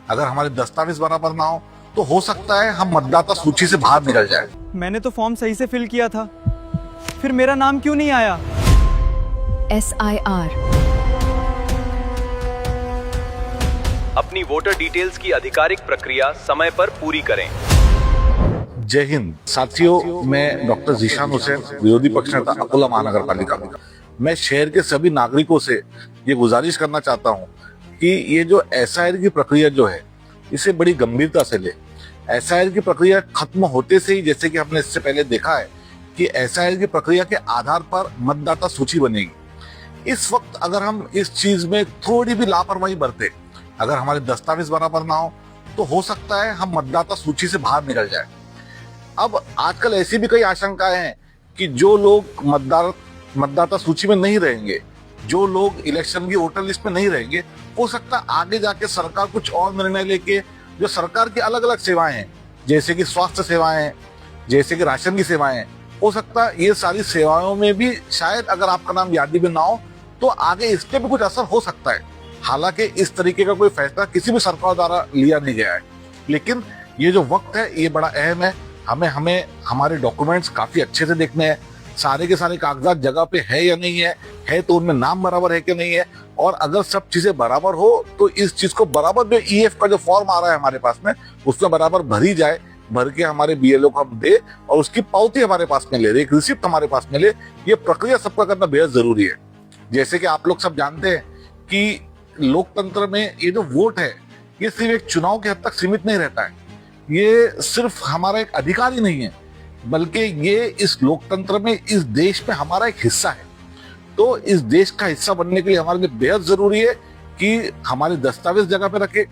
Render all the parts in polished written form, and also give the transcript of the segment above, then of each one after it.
अगर हमारे दस्तावेज बराबर ना हो तो हो सकता है हम मतदाता सूची से बाहर निकल जाए। मैंने तो फॉर्म सही से फिल किया था, फिर मेरा नाम क्यों नहीं आया? SIR अपनी वोटर डिटेल्स की आधिकारिक प्रक्रिया समय पर पूरी करें। जय हिंद साथियों, मैं डॉक्टर जीशान हुसैन, विरोधी पक्ष नेता अकोला महानगर पालिका। मैं शहर के सभी नागरिकों से ये गुजारिश करना चाहता हूँ कि ये जो SIR की प्रक्रिया जो है इसे बड़ी गंभीरता से ले। SIR की प्रक्रिया खत्म होते से ही, जैसे कि हमने इससे पहले देखा है कि SIR की प्रक्रिया के आधार पर मतदाता सूची बनेगी। इस वक्त अगर हम इस चीज में थोड़ी भी लापरवाही बरते, अगर हमारे दस्तावेज बराबर ना हो तो हो सकता है हम मतदाता सूची से बाहर निकल जाए। अब आजकल ऐसी भी कई आशंकाएं हैं कि जो लोग मतदाता सूची में नहीं रहेंगे, जो लोग इलेक्शन की वोटर लिस्ट में नहीं रहेंगे, हो सकता है आगे जाके सरकार कुछ और निर्णय लेके जो सरकार की अलग अलग सेवाएं हैं, जैसे कि स्वास्थ्य सेवाएं हैं, जैसे कि राशन की सेवाएं हैं, हो सकता है ये सारी सेवाओं में भी शायद अगर आपका नाम यादी में ना हो तो आगे इसके भी कुछ असर हो सकता है। हालांकि इस तरीके का कोई फैसला किसी भी सरकार द्वारा लिया नहीं गया है, लेकिन ये जो वक्त है ये बड़ा अहम है। हमें हमारे डॉक्यूमेंट्स काफी अच्छे से देखने हैं, सारे के सारे कागजात जगह पे है या नहीं है तो उनमें नाम बराबर है कि नहीं है, और अगर सब चीजें बराबर हो तो इस चीज को बराबर जो EF का जो फॉर्म आ रहा है हमारे पास में, उसमें बराबर भरी जाए, भर के हमारे BLO को हम दे और उसकी पावती हमारे पास में ले, एक रिसिप्ट हमारे पास में ले। ये प्रक्रिया सबका करना बेहद जरूरी है। जैसे कि आप लोग सब जानते हैं कि लोकतंत्र में ये जो वोट है ये सिर्फ एक चुनाव के हद तक सीमित नहीं रहता है। ये सिर्फ हमारा एक अधिकार ही नहीं है, बल्कि ये इस लोकतंत्र में, इस देश में हमारा एक हिस्सा है। तो इस देश का हिस्सा बनने के लिए हमारे लिए बेहद जरूरी है कि हमारे दस्तावेज जगह पे रखे,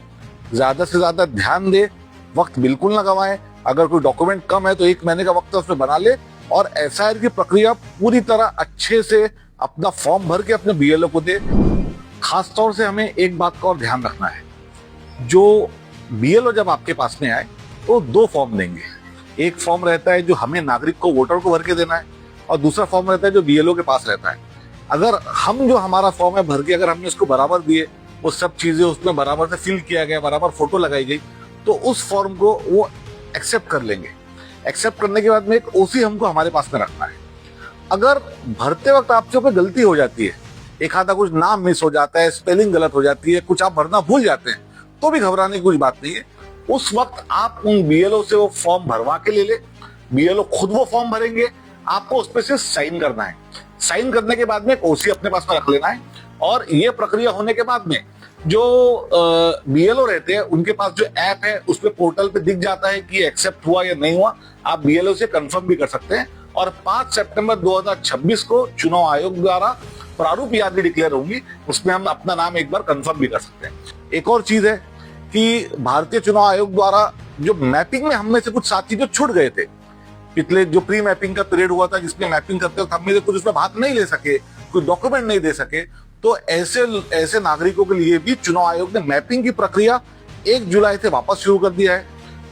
ज्यादा से ज्यादा ध्यान दे, वक्त बिल्कुल ना गवाएं। अगर कोई डॉक्यूमेंट कम है तो 1 महीने का वक्त उसमें बना ले और SIR की प्रक्रिया पूरी तरह अच्छे से अपना फॉर्म भर के अपने BLO को दे। खास तौर से हमें एक बात का और ध्यान रखना है, जो BLO जब आपके पास में आए तो 2 फॉर्म देंगे। एक फॉर्म रहता है जो हमें नागरिक को, वोटर को भर के देना है, और दूसरा फॉर्म रहता है जो BLO के पास रहता है। अगर हम जो हमारा फॉर्म है भर के अगर हमने उसको बराबर दिए, वो सब चीजें उसमें बराबर से फिल किया गया, बराबर फोटो लगाई गई, तो उस फॉर्म को वो एक्सेप्ट कर लेंगे। एक्सेप्ट करने के बाद में एक OC हमको हमारे पास में रखना है। अगर भरते वक्त आपसे कोई गलती हो जाती है, एक आधा कुछ नाम मिस हो जाता है, स्पेलिंग गलत हो जाती है, कुछ आप भरना भूल जाते हैं, तो भी घबराने की कोई बात नहीं है। उस वक्त आप उन BLO से वो फॉर्म भरवा के ले ले, BLO खुद वो फॉर्म भरेंगे, आपको उस पर सिर्फ साइन करना है। साइन करने के बाद में एक OC अपने पास में रख लेना है, और ये प्रक्रिया होने के बाद में जो BLO रहते हैं उनके पास जो ऐप है उस पे पोर्टल पे दिख जाता है कि एक्सेप्ट हुआ या नहीं हुआ। आप BLO से कंफर्म भी कर सकते हैं। और 5 सितंबर 2026 को चुनाव आयोग द्वारा प्रारूप यादी डिक्लेयर होंगी, उसमें हम अपना नाम एक बार कंफर्म भी कर सकते हैं। एक और चीज है कि भारतीय चुनाव आयोग द्वारा जो मैपिंग में हम में से कुछ साथी जो छूट गए थे, पिछले जो प्री मैपिंग का पीरियड हुआ था जिसमें मैपिंग करते वक्त हम में से कुछ उसमें भाग नहीं ले सके, कोई डॉक्यूमेंट नहीं दे सके, तो ऐसे नागरिकों के लिए भी चुनाव आयोग ने मैपिंग की प्रक्रिया 1 जुलाई से वापस शुरू कर दिया है।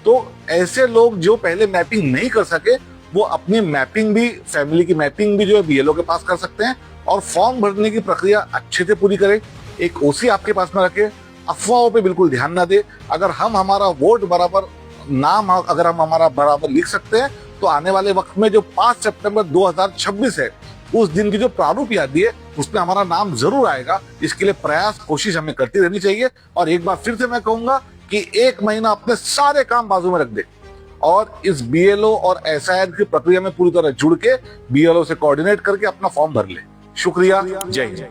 तो ऐसे लोग जो पहले मैपिंग नहीं कर सके वो अपनी मैपिंग भी, फैमिली की मैपिंग भी जो है BLO के पास कर सकते हैं, और फॉर्म भरने की प्रक्रिया अच्छे से पूरी करें। एक OC आपके पास में रखे, अफवाहों पे बिल्कुल ध्यान ना दे। अगर हम हमारा वोट बराबर, नाम अगर हम हमारा बराबर लिख सकते हैं तो आने वाले वक्त में जो 5 सितंबर 2026 है उस दिन की जो प्रारूप यादी है उसमें हमारा नाम जरूर आएगा। इसके लिए प्रयास, कोशिश हमें करती रहनी चाहिए। और एक बार फिर से मैं कहूंगा कि 1 महीना अपने सारे काम बाजू में रख दे और इस BLO और SIR की प्रक्रिया में पूरी तरह जुड़ के BLO से कोऑर्डिनेट करके अपना फॉर्म भर ले। शुक्रिया, जय हिंद।